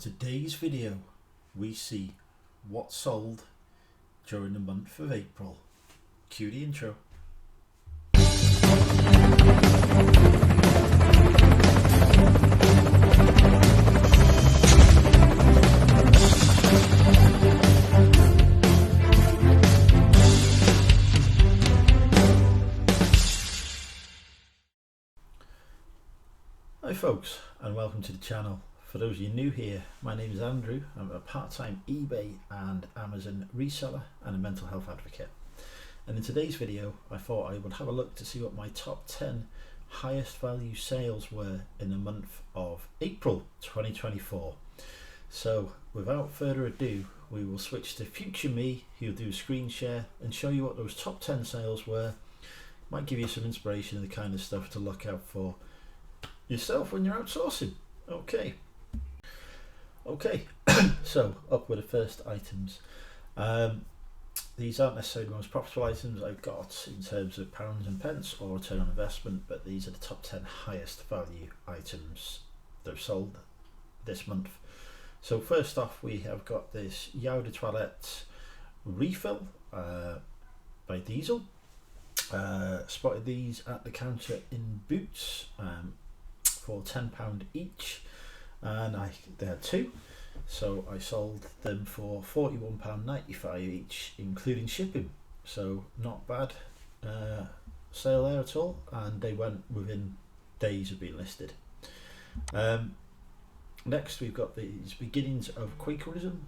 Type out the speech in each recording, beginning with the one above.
today's video, we see what sold during the month of April. Cue the intro. Hi folks, and welcome to the channel. For those of you new here, my name is Andrew. I'm a part-time eBay and Amazon reseller and a mental health advocate. And in today's video, I thought I would have a look to see what my top 10 highest value sales were in the month of April 2024. So without further ado, we will switch to future me, who'll do a screen share and show you what those top 10 sales were. Might give you some inspiration of the kind of stuff to look out for yourself when you're outsourcing. Okay, so up with the first items. These aren't necessarily the most profitable items I've got in terms of pounds and pence or return on investment, but these are the top 10 highest value items that have sold this month. So first off, we have got this Eau de Toilette refill by Diesel. Spotted these at the counter in Boots for £10 each, and they had two, so I sold them for £41.95 each, including shipping. So not bad sale there at all, and they went within days of being listed. Next, we've got these Beginnings of Quakerism,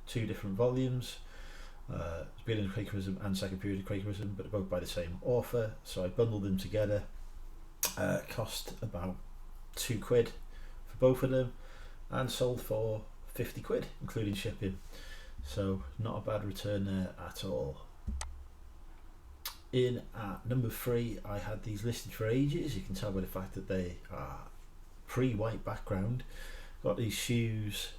two different volumes. Beginning of Quakerism and Second Period of Quakerism, but both by the same author, so I bundled them together. Cost about £2 for both of them, and sold for £50 including shipping, so not a bad return there at all. In at number 3, I had these listed for ages. You can tell by the fact that they are pre-white background. Got these shoes,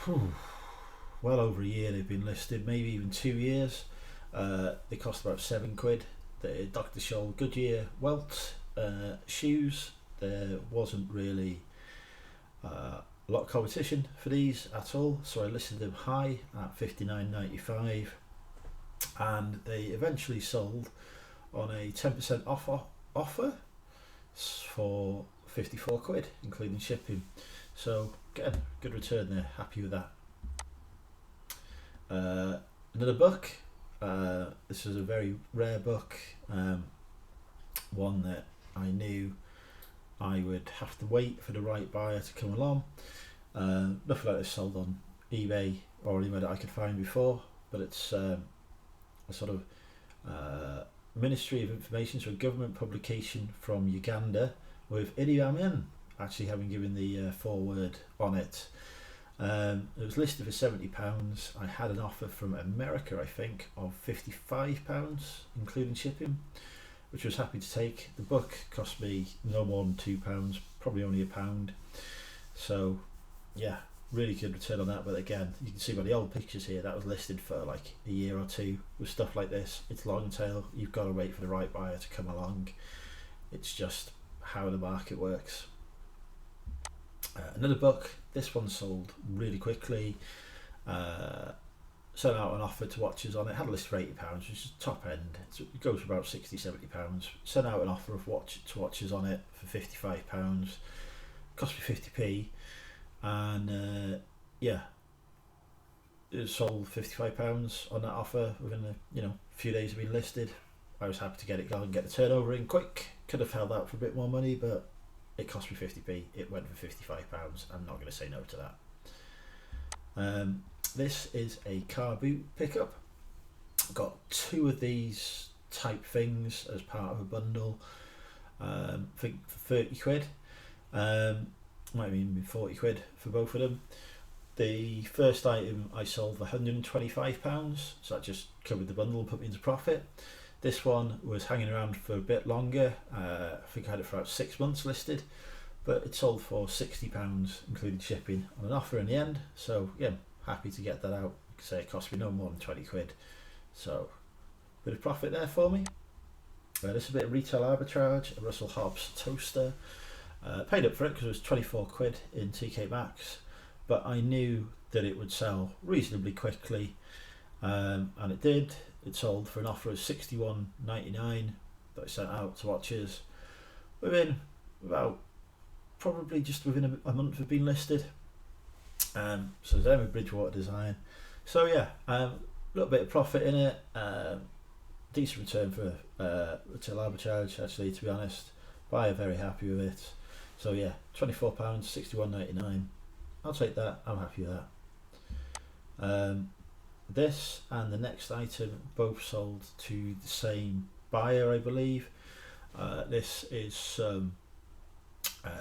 well over a year they've been listed, maybe even 2 years. They cost about £7. They're Dr. Scholl Goodyear Welt shoes. There wasn't really a lot of competition for these at all, so I listed them high at £59.95, and they eventually sold on a 10% offer for £54 including shipping. So again, good return there, happy with that. Another book, this is a very rare book, one that I knew I would have to wait for the right buyer to come along. Nothing like this sold on eBay or anywhere that I could find before, but it's a sort of Ministry of Information, so a government publication from Uganda, with Idi Amin actually having given the foreword on it. It was listed for £70. I had an offer from America, I think, of £55 including shipping, which I was happy to take. The book cost me no more than £2, probably only £1. So yeah, really good return on that. But again, you can see by the old pictures here, that was listed for like a year or two. With stuff like this, it's long tail, you've got to wait for the right buyer to come along. It's just how the market works. Another book, this one sold really quickly. Sent out an offer to watchers on it, had a list for £80, which is top end, it goes for about £60-70. Sent out an offer of to watchers on it for £55, cost me 50p, and yeah, it sold £55 on that offer within a few days of being listed. I was happy to get it going, get the turnover in quick. Could have held out for a bit more money, but it cost me 50p, it went for £55. I'm not going to say no to that. This is a car boot pickup. Got two of these type things as part of a bundle. I think for £30. Might have even been £40 for both of them. The first item I sold for £125, so that just covered the bundle and put me into profit. This one was hanging around for a bit longer. I think I had it for about 6 months listed, but it sold for £60 including shipping on an offer in the end. So yeah, happy to get that out. Like I say, it cost me no more than £20, so a bit of profit there for me. This is a bit of retail arbitrage. A Russell Hobbs toaster. Paid up for it because it was 24 quid in TK Maxx, but I knew that it would sell reasonably quickly, and it did. It sold for an offer of £61.99 that I sent out to watchers within about probably just within a month of being listed. So then with Bridgewater Design. So yeah, a little bit of profit in it. Decent return for retail arbitrage, actually, to be honest. Buyer very happy with it. So yeah, £24, £61.99. I'll take that. I'm happy with that. This and the next item both sold to the same buyer, I believe. This is some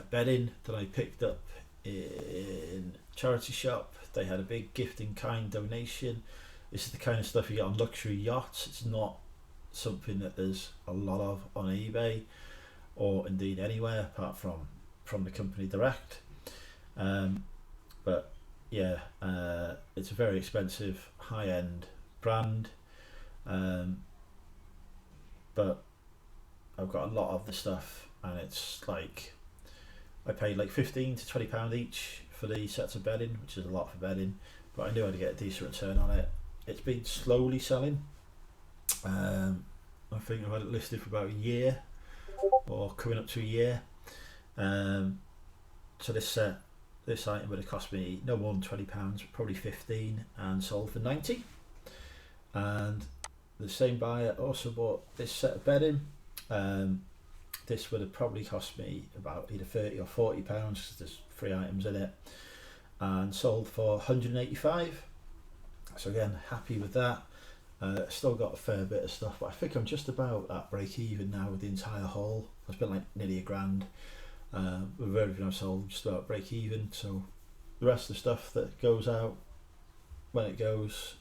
bedding that I picked up in charity shop. They had a big gift in kind donation. This is the kind of stuff you get on luxury yachts. It's not something that there's a lot of on eBay or indeed anywhere apart from the company direct. But yeah, it's a very expensive high-end brand, but I've got a lot of the stuff, and it's like I paid like £15 to £20 each for the sets of bedding, which is a lot for bedding, but I knew I'd get a decent return on it. It's been slowly selling. I think I've had it listed for about a year or coming up to a year. So this item would have cost me no more than £20, probably 15, and sold for 90. And the same buyer also bought this set of bedding. This would have probably cost me about either 30 or 40 pounds because there's 3 items in it, and sold for 185. So again, happy with that. Still got a fair bit of stuff, but I think I'm just about at break even now with the entire haul. I spent like nearly £1,000 with everything I've sold, just about break even. So the rest of the stuff that goes out, when it goes,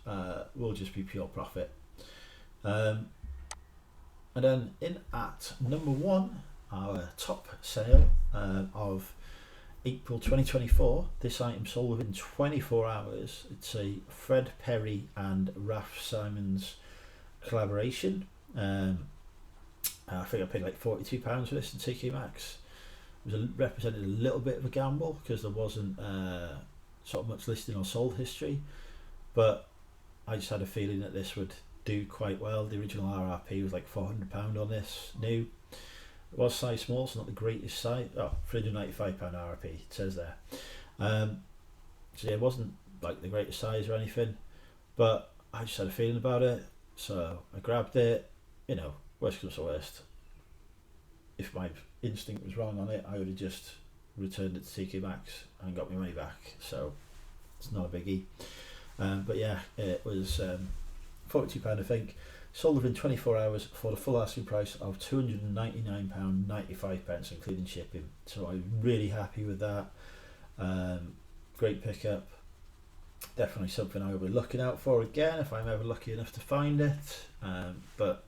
will just be pure profit. And then in at number 1, our top sale of April 2024. This item sold within 24 hours. It's a Fred Perry and Raf Simons collaboration. I think I paid like £42 for this in TK Maxx. It was represented a little bit of a gamble because there wasn't sort of much listing or sold history, but I just had a feeling that this would do quite well. The original RRP was like £400 on this new. It was size small, so not the greatest size. Oh, £395 RRP, it says there. So yeah, it wasn't like the greatest size or anything, but I just had a feeling about it, so I grabbed it. You know, worst comes to worst, if my instinct was wrong on it, I would have just returned it to TK Maxx and got my money back, so it's not a biggie. But yeah, it was £42 I think, sold within 24 hours for the full asking price of £299.95 including shipping, so I'm really happy with that. Great pickup, definitely something I will be looking out for again if I'm ever lucky enough to find it, but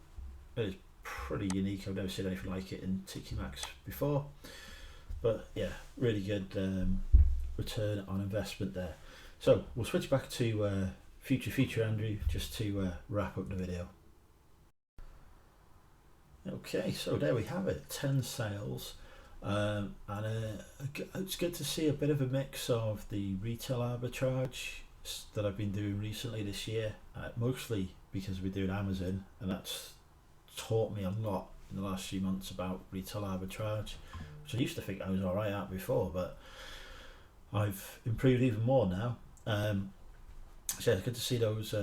it is pretty unique. I've never seen anything like it in TK Maxx before, but yeah, really good return on investment there. So we'll switch back to future Andrew just to wrap up the video. Okay, so there we have it, 10 sales, and it's good to see a bit of a mix of the retail arbitrage that I've been doing recently this year, mostly because we're doing Amazon, and that's taught me a lot in the last few months about retail arbitrage, which I used to think I was alright at before, but I've improved even more now. So it's good to see those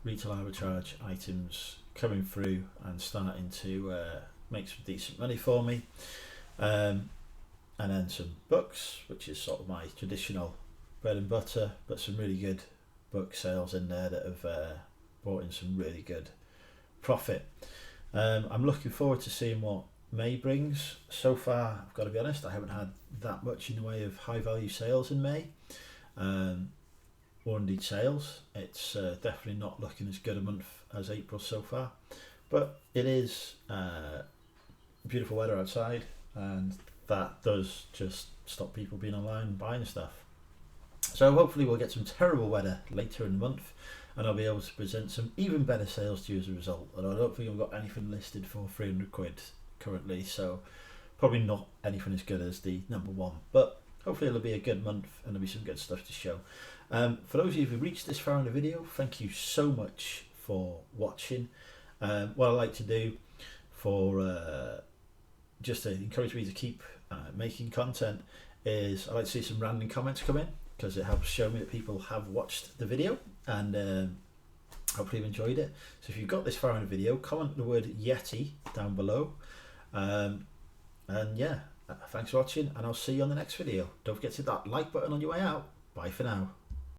retail arbitrage items coming through and starting to make some decent money for me, and then some books, which is sort of my traditional bread and butter, but some really good book sales in there that have brought in some really good profit. I'm looking forward to seeing what May brings. So far, I've got to be honest, I haven't had that much in the way of high value sales in May, or indeed sales. It's definitely not looking as good a month as April so far, but it is beautiful weather outside, and that does just stop people being online and buying stuff. So hopefully we'll get some terrible weather later in the month and I'll be able to present some even better sales to you as a result. And I don't think I've got anything listed for 300 quid currently, so Probably not anything as good as the number one, but hopefully it'll be a good month and there'll be some good stuff to show. For those of you who reached this far in the video, thank you so much for watching. What I like to do for just to encourage me to keep making content is I like to see some random comments come in, because it helps show me that people have watched the video and hopefully you've enjoyed it. So if you've got this far in the video, comment the word Yeti down below. And yeah, thanks for watching, and I'll see you on the next video. Don't forget to hit that like button on your way out. Bye for now.